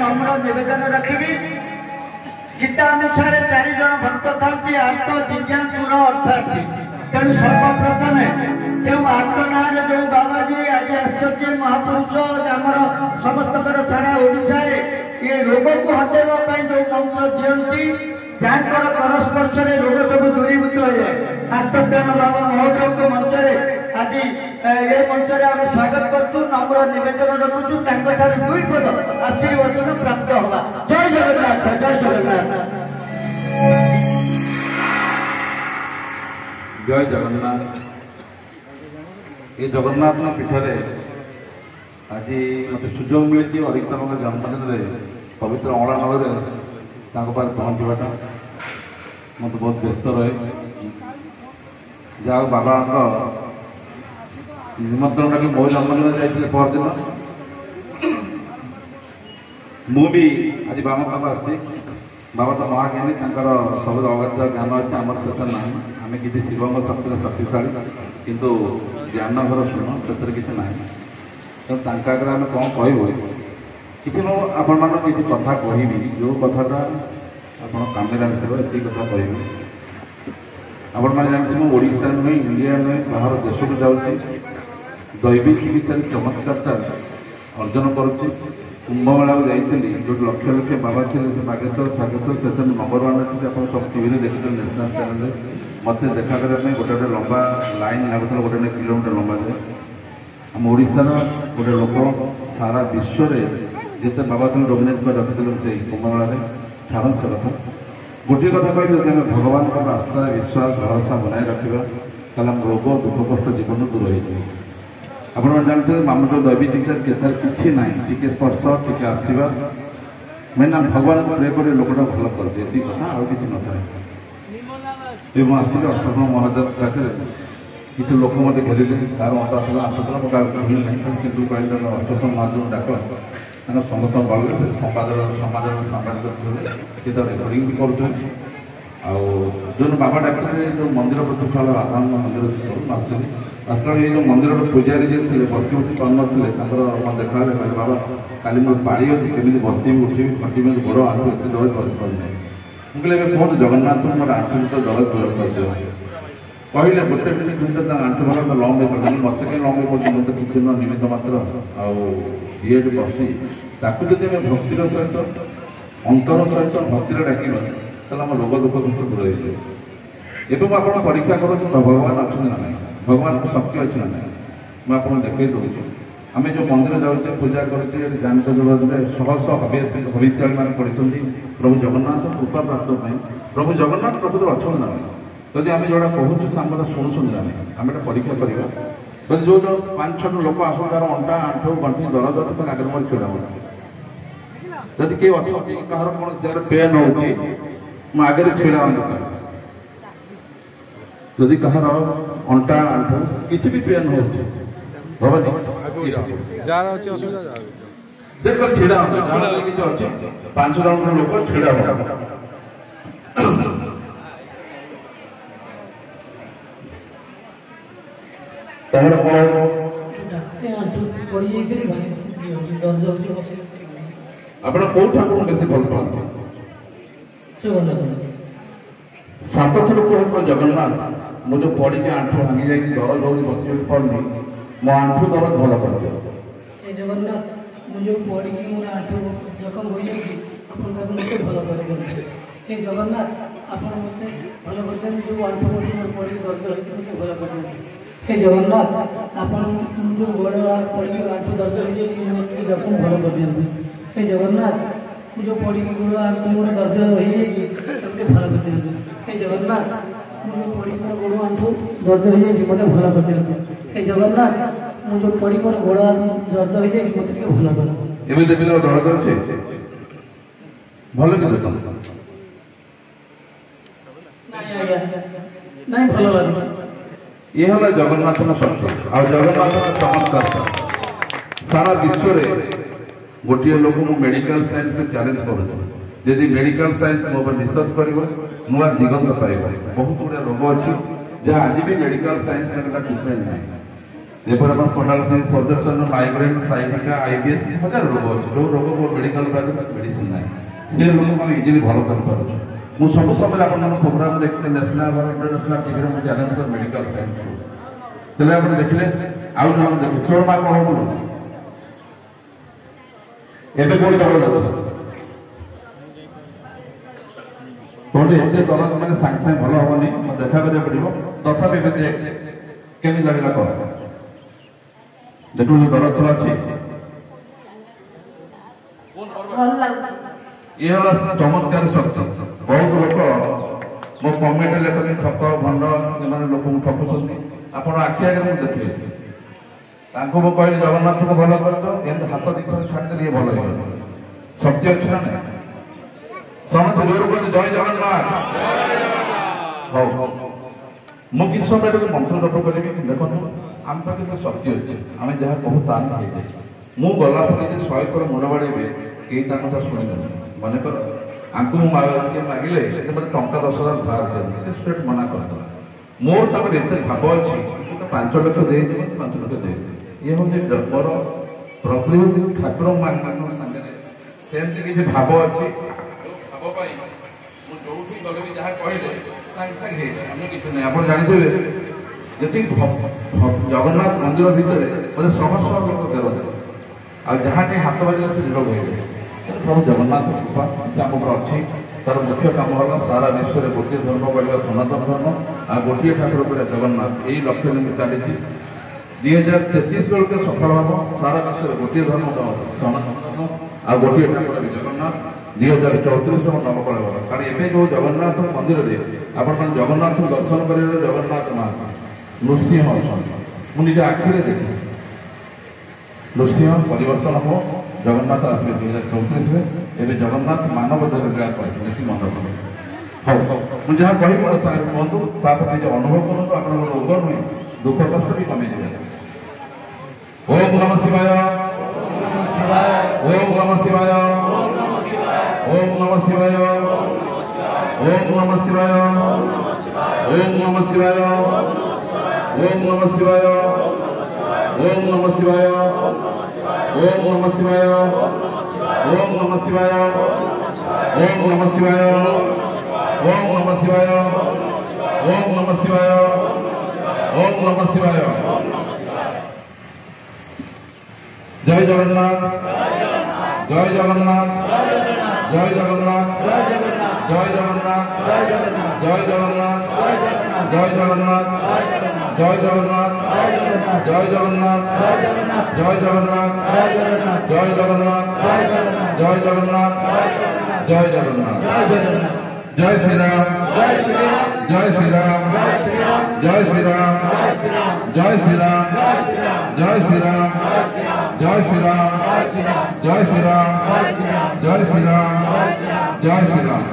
नम्र निवेदन रखी गीता अनुसार 4 जन भक्त था आर्त जिज्ञासुर अर्थार्थी तेणु सर्वप्रथमे जो आर्त ना जो बाबाजी आज आश्चर्य महापुरुष आमर समस्त सारा ओडिशा ये रोग को हटेवा जो मंत्र दियंती जहाँकर परस्पर्श रोग सब दूरीभूत हो जाए आर्तज्ञान बाबा महोदय को मंच आज ये मंच आम स्वागत करूँ नम्र निवेदन रखुचु दुई पद आशीर्वादन प्राप्त होगा। जय जगन्नाथ जय जगन्नाथ जय जगन्नाथ। ये जगन्नाथ पीठरे आज मत सुजोग मिली अरितम जन्मदिन पवित्र अँला नगर पहुँचवाटा मत बहुत व्यस्त रहे जहाँ बाबा निमंत्रण टाक मो जन्मदिन जाइए परदिन मुझे आज बाबा पाख आसी बाबा तो महाज्ञानी सब अगाध ज्ञान अच्छे आमर से ना आम कि शिव शक्ति शक्तिशाली किंतु ज्ञान घर शुण से किसी ना तो आगे आम कौन कहू कि आपण मान किसी कथा कहबी जो कथाटा आप कम आसो ये कथा कह आपण मैंने जानते ओडिशा नुहे इंडिया नुहे बाहर देश को जाऊँगी दैवी चिकित्सा चमत्कारता अर्जन करुच्ची कुंभमेला जाइली जो लक्ष लक्ष बाबा थे बागेश्वर छागेश्वर से नंबर 1 अच्छे आप सब टीवी देखते नेशनल चैनल मत देखा करने गोटे गोटे लंबा लाइन लगुता गोटे गोटे किलोमीटर लंबा जाए आम ओडिशार गोटे लोक सारा विश्व जिते बाबा तुम डोमिनेट कर रखिल से कुंभमेला छाड़ से कथा गोटे कथा कह जब आम भगवान का आस्था विश्वास भरोसा बनाए रखा ताल आम रोग दुख कष्ट जीवन दूर हो आप जानते हैं आम जो दैवी चिकित्सा किसी ना टी स्पर्श टी आशीर्वाद मेन आम भगवान को प्रे कर लोकटा भल कर दिए ये कथा आउ कि न था आसती अष्टम महादेव पाखे किसी लोक मत घेरिले तार अंटा था आठला मुझे घूरी ना सिंधु कहले अष्टम महादेव डाक समस्त गले से समाज सामाजिक थे रेकर्डिंग भी कर जो बाबा डाक्टर जो मंदिर प्रतिष्ठा राधा मंदिर आसती आसला ये जो मंदिर पूजारी जी थे बस बस पारे देखा कहले बाबा काली मोर पाड़ी अच्छी केमी बस उठी खटी में गोड़ आंठू एत दल बस पारे मुझे कहते जगन्नाथ मोर आंठू तो दल दूर कर कहले गोटे मिनिट भर आंठू भर तो लंग कर मत कहीं लंग कर मत किसी न निमित्त मात्र आए बसी ताकू जब आम भक्तिर सहित अंतर सहित भक्तिर डाक ताल आम रोग दुख कष्ट दूर हो आप परीक्षा करूँ भगवान अच्छा ना भगवान को शक्ति अच्छी ना मुझे देखे दूसरी आम जो मंदिर जाऊे पूजा करते जानते शह शह हविष्याणी मैंने पढ़ी प्रभु जगन्नाथ कृपा प्राप्त प्रभु जगन्नाथ प्रभु अच्छा ना जदि आम जोड़ा कहूँ सांग शुणुन ना आम एटा परीक्षा करवा जब जो जो 5-6 लोक आस तार अंटा आंठू गंठी दरद तो आगे मोर छिड़ा हो जदि किए अच्छी कहार कौन देर पेन हो आगे छिड़ा जदि कहार अंटा आंठू किसी भी पेन हो छिड़ा अच्छी 5 जन लोक छिड़ा हो तार आप कौ ठाकुर बेस भल पाते 7 थर कह जगन्नाथ मुझे पड़ी के आंठू भांगी जाए दरद हो बस पड़नी मो आंठू दरद भल कर जगन्नाथ मुझे पड़ी की मोर आंठू जखम हो जाए भल कर दिखाते जगन्नाथ आप भल कर दिखाते जो आंठू मोटी मोर पड़ी दर्ज हो भल कर दिखाते हे जगन्नाथ आप जो गोड़ पड़ी आंठू दर्ज हो जाए जखम भल कर दिखाते हे जगन्नाथ जो पड़ी गोड़ आंठू मोर दर्ज हो जाए भल कर दिखाते हे जगन्नाथ मुझे पड़ी मोर गोड़ आंठू दर्ज हो जाए मत भल कर दिखाते हे जगन्नाथ मुझे पड़ी मोर गोड़ दर्ज हो जाए मत भल कर एवं पिला दर्द अच्छे भल कि नहीं भल लगे ये है जगन्नाथ शक्ति आ जगन्नाथ चमत्कार सारा विश्व गोटे लोक मु मेडिकल साइंस में चैलेंज करुँच मेडिकल साइंस मो पर रिसर्च कर नुआ दिगंत पाइब बहुत गुड़े रोग अच्छी जहाँ आज भी मेडिकल साइंस ट्रिटमेंट ना ଯେପରି ଆପଣ ସ୍ପଣ୍ଡାଇଟିସ୍ ପ୍ରଦର୍ଶନ ମାଇଗ୍ରେନ୍ ସାଇଟିକା IBS ହଜାର ରୋଗ ଅଛି ଯେଉଁ ରୋଗକୁ ମେଡ଼ିକାଲ ମେଡ଼ିସିନ୍ ନାହିଁ ସେ ରୋଗକୁ ଆମେ ଇଜିଲି ଭଲ କରିପାରୁଛୁ। ମୁଁ ସବୁ ସମୟରେ ଆପଣଙ୍କ ପ୍ରୋଗ୍ରାମ ଦେଖିଲେ ନ୍ୟାସନାଲ ଇଣ୍ଟରନ୍ୟାସନାଲ ଟିଭିରେ ମୁଁ ଚ୍ୟାଲେଞ୍ଜ କରେ ମେଡ଼ିକାଲ ସାଇନ୍ସକୁ ତେବେ ଆପଣ ଦେଖିଲେ ଆଉ ଜଣକୁ ଦେଖୁ ତୋର ମା କ'ଣ ହବ ଏବେ କୋଉଠି ଦରଦ ଅଛି ତୋଠି ଏତେ ଦରଦ ମାନେ ସାଙ୍ଗେ ସାଙ୍ଗେ ଭଲ ହବନି ମୋତେ ଦେଖା କରିବାକୁ ପଡ଼ିବ ତଥାପି ଏବେ କେମିତି ଲାଗିଲା କହ देखो जो दरद थोड़ा अच्छी ये वाला चमत्कार शब्द बहुत लोग मो कमेंट लेखनी ठक भंड लोक ठकुंट आप आखि आगे मुझे देखिए मुझे कहली जगन्नाथ को भल कर हाथ दिखर छाड़ी ये भल हो शक्ति अच्छी ना नहीं समस्त जोर कहते जय जगन्नाथ हाँ मु कि समय मंत्र जप करी देखो आम पाखे गोटे शक्ति अच्छे आम जहाँ कहू ताही हो मु गलापर 100 थर मुंड बाड़े कई कथा शुणुनि मनकर आंकु सी मागिले मतलब टंका 10,000 धार दिखाई से स्टेट मना कर मोर तक एत भाव अच्छी 5 लाख दे 5 लाख दे ये हूँ मोर प्रतिनिधि ठाकुर सामने सेमती किसी भाव अच्छी भाव जो गले जहाँ कहले किसी नहीं आप जानते जी जगन्नाथ मंदिर भितर बोले शह शह लोक देव आ जहाँ कहीं हाथ बाजिले से निरोग हो प्रभु जगन्नाथ कृपा आम अच्छी तार मुख्य काम है सारा विश्व में गोटे धर्म बढ़ा सनातन धर्म आ गोटे ठाकुर पर जगन्नाथ यही लक्ष्य निम्ति चली 2033 बेलू सफल हम सारा विश्व में गोटे धर्म सनातन धर्म आ गोटे ठाकुर जगन्नाथ 2034 नवकल कारण एवं जो जगन्नाथ मंदिर में आप जगन्नाथ दर्शन करेंगे जगन्नाथ नाथ नृसिंह अच्छा मुझे आखिरे देखी नृसिंह परिवर्तन हो जगन्नाथ आसवे 2034 में एवं जगन्नाथ मानव जगह कहते मन रख हाँ मुझे जहाँ कह कहतु तापर जो अनुभव करूँ आप रोग नुहे दुख कष्ट भी कमी जाए ओम नमः शिवाय ओम नमः शिवाय ओम नमः शिवाय ओम नमः शिवाय ओम नमः शिवाय ओम नमः शिवाय ओम नमः शिवाय ओम नमः शिवाय ओम नमः शिवाय ओम नमः शिवाय ओम नमः शिवाय ओम नमः शिवाय ओम नमः शिवाय जय जगन्नाथ जय जगन्नाथ जय जगन्नाथ जय जगन्नाथ जय जगन्नाथ जय जगन्नाथ जय जगन्नाथ जय जगन्नाथ जय जगन्नाथ जय जगन्नाथ जय जगन्नाथ जय जगन्नाथ जय श्री राम जय श्री राम जय श्री राम जय श्री राम जय श्री राम जय श्री राम जय श्री राम जय श्री राम जय श्री राम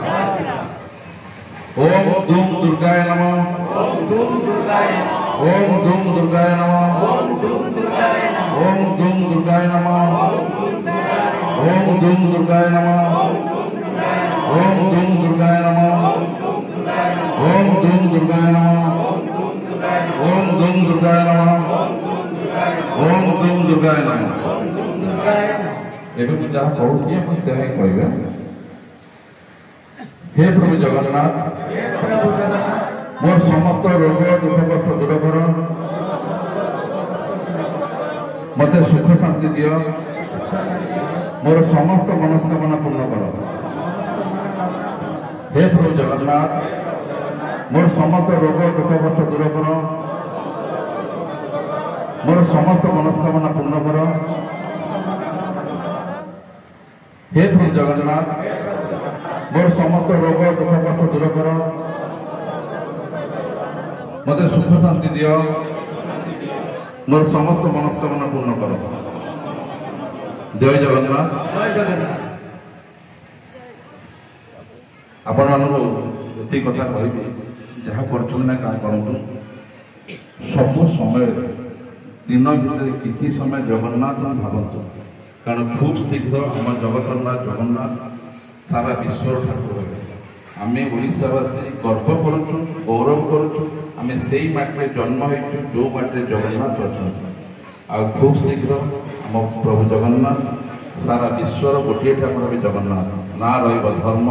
ओम धूम दुर्गाय नमः ओम धूम दुर्गाय नमः ओम धूम दुर्गाय नमः ओम धूम दुर्गाय नमः ओम धूम दुर्गाय नमः ओम धूम दुर्गाय नमः ओम धूम दुर्गाय नमः ओम धूम दुर्गाय नमः ओम धूम दुर्गाय नमः एवं जहाँ कहूँ से कह हे प्रभु जगन्नाथ मोर समस्त रोग दुख कष्ट दूर कर मत सुख शांति दि मोर समस्त मनस्कामना पूर्ण कर हे प्रभु जगन्नाथ मोर समस्त रोग दुख कष्ट दूर कर मोर समस्त मनस्कामना पूर्ण कर हे प्रभु जगन्नाथ मोर समस्त रोग दुख कष्ट दूर कर मत सुख शांति दि मोर समस्त मनस्कामना पूर्ण कर जय जगन्नाथ आपण ये कथा कह जहाँ कर सब समय दिन भीतर किसी समय जगन्नाथ भावतु कारण खूब शीघ्र आम जगतरनाथ जगन्नाथ सारा विश्व ठाकुर आम ओडावासी गर्व करुँ गौरव करुँ आम से माटे जन्म हो जो माटे जगन्नाथ अच्छा ଆଉ ଖୁବ୍ ଶୀଘ୍ର ଆମ ପ୍ରଭୁ ଜଗନ୍ନାଥ ସାରା ବିଶ୍ୱର ଗୋଟିଏ ଠାକୁର ବି ଜଗନ୍ନାଥ ନା ରହିବ ଧର୍ମ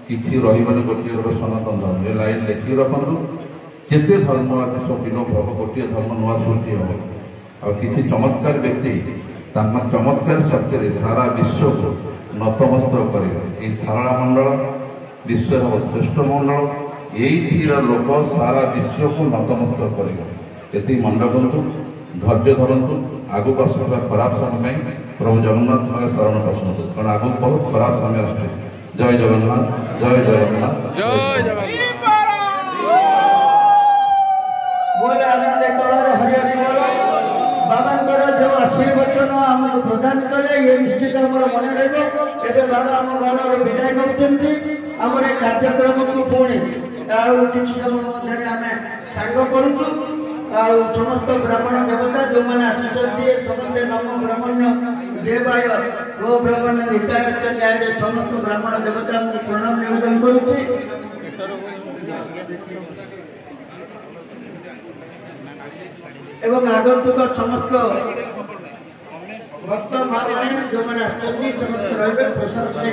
କିଛି ରହିବନି ଗୋଟିଏ ଗୋଟେ ସନାତନ ଧର୍ମ ଏ ଲାଇନ୍ ଲେଖିକି ରଖନ୍ତୁ କେତେ ଧର୍ମ ଅଛି ସବୁ ବିଲୋପ ହେବ ଗୋଟିଏ ଧର୍ମ ନୂଆ ସୃଷ୍ଟି ହେବ ଆଉ କିଛି ଚମତ୍କାର ବ୍ୟକ୍ତି ତାଙ୍କ ଚମତ୍କାର ଶକ୍ତିରେ ସାରା ବିଶ୍ୱକୁ ନତମସ୍ତକ କରିବେ ଏହି ସାରଳା ମଣ୍ଡଳ ବିଶ୍ୱର ଶ୍ରେଷ୍ଠ ମଣ୍ଡଳ ଏଇଠିର ଲୋକ ସାରା ବିଶ୍ୱକୁ ନତମସ୍ତକ କରିବେ ଏତିକି ମନେ ରଖନ୍ତୁ ଧୈର୍ଯ୍ୟ ଧରନ୍ତୁ ଆଗକୁ ଆସୁଥିବା ଖରାପ ସମୟ ପାଇଁ ପ୍ରଭୁ ଜଗନ୍ନାଥ ଶରଣ ପଶନ୍ତୁ କାରଣ ଆଗକୁ ବହୁତ ଖରାପ ସମୟ ଆସୁଛି ଜୟ ଜଗନ୍ନାଥ ଜୟ ଜଗନ୍ନାଥ ଜୟ ଜଗନ୍ନାଥ बोले आनंद एक बार हरि हरि बोलो बाबांकर जो आशीर्वचन आमको प्रदान कले ये निश्चित आम मन रहा बाबा आम गणर विदाय नौकरी आमर कार्यक्रम को पुणी कि समय मध्य आम सांग करुचु समस्त ब्राह्मण देवता जो मैंने आसुच्च समस्त नम ब्राह्मण्य देवाय गो ब्राह्मण्य हिताय न्याय समस्त ब्राह्मण देवता प्रणाम निवेदन करुच्ची एवं आगंतुक समस्त भक्त माँ मैंने जो मैंने आसुच्च समस्त रही प्रसाद से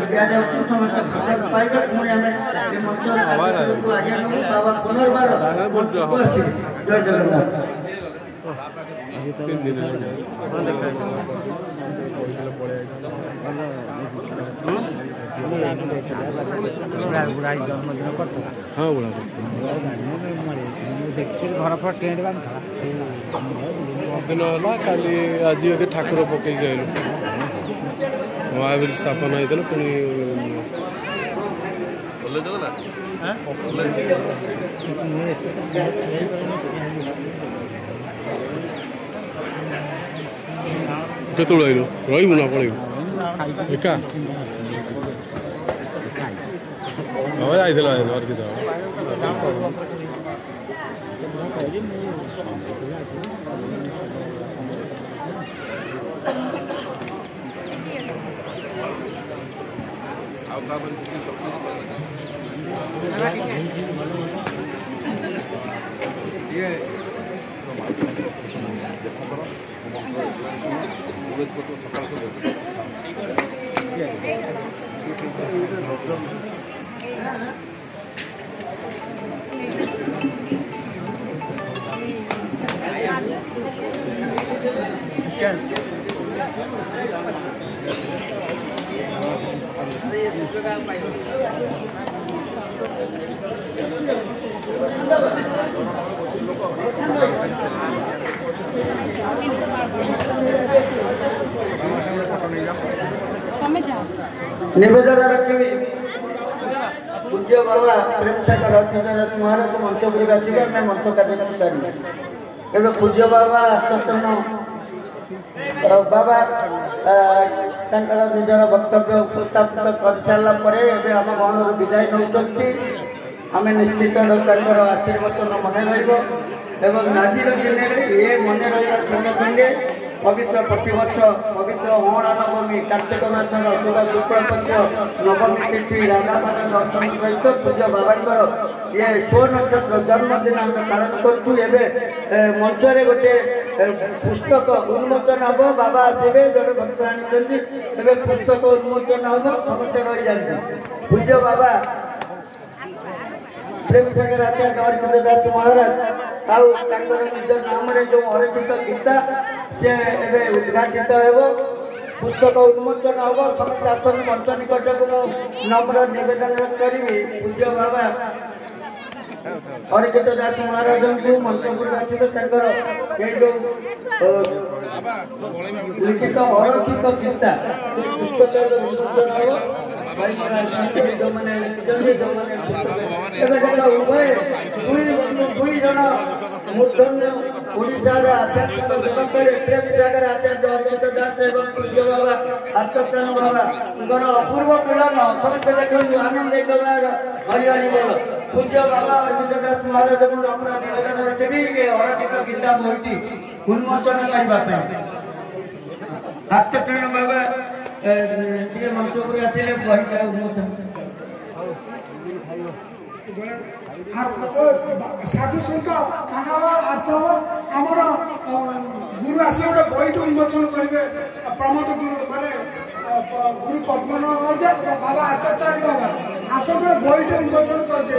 दिया जाऊँ समस्त प्रसाद पाइबे पुणी आम मंच को आगे नबू बाबा पुनर्बार जय जगन्नाथ हाँ बुढ़ा देखते घर पर टेंट बांधा दिन है काली आज ये ठाकुर पकई गए महावीर स्थापना होता पुणी केत रही ना पड़े एका हाँ जाइए निवेदन रखी पूज्य बाबा प्रेम सागर अतिथि महाराज मंचपुर आसवे मैं मंच कार्यक्रम चालू एवं पूज्य बाबा आत्मतन बाबा निजर वक्तव्य उपस्थापित कर सारापर आम गणर विदाय नौकरी आम निश्चित आशीर्वचन मन रहा आज दिन ये मन रहा संगे संगे पवित्र प्रतिवर्ष पवित्र अहड़ा नवमी कार्तिक मासर शुभ शुक्ल पक्ष नवमी तिथि राधापाद दर्शन सहित पूज्य बाबा ये स्व नक्षत्र जन्मदिन आम पालन करें मंचरे गोटे पुस्तक उन्मोचन हम बाबा आसवे जड़े भक्त आनी पुस्तक उन्मोचन हम समस्ते रही जाते पूज्य बाबा प्रेम सागर आचार्य हरिचंद्र दास महाराज आउ निज नाम जो अरचित गीता से उद्घाटित हो पुस्तक उन्मोचन हम समस्त आसन मंच निकट को नम्र निवेदन करी पूज्य बाबा हरिचंद दास महाराज को मंचपुर आसवे लिखित अरचित गीता पुस्तक उन्मोचन हम उभय दुई जन मूर्धन्य ओडार आध्यात्मिक जगत प्रेम सागर आचार्य हरिचंद दास एवं पूज्य बाबा आर्तत्राण बाबा अपूर्व मिलन समस्त देखु आनंद एक बार हरि हरि बोल पूज्य बाबा हरिचंद दास महाराज को नम्र निवेदन रखी ये अरचित गीता बहीटी उन्मोचन करने आर्तत्राण बाबा मंचपुर आसिले बही उन्मोचन साधु सहित कान हवा अर्थ हवा आमर गुरु आसी गोटे बईट उन्मोचन करेंगे प्रमोद गुरु माने गुरु पद्मनाभ बाबा आचार्य बाबा आसते बईट उन्मोचन कर दे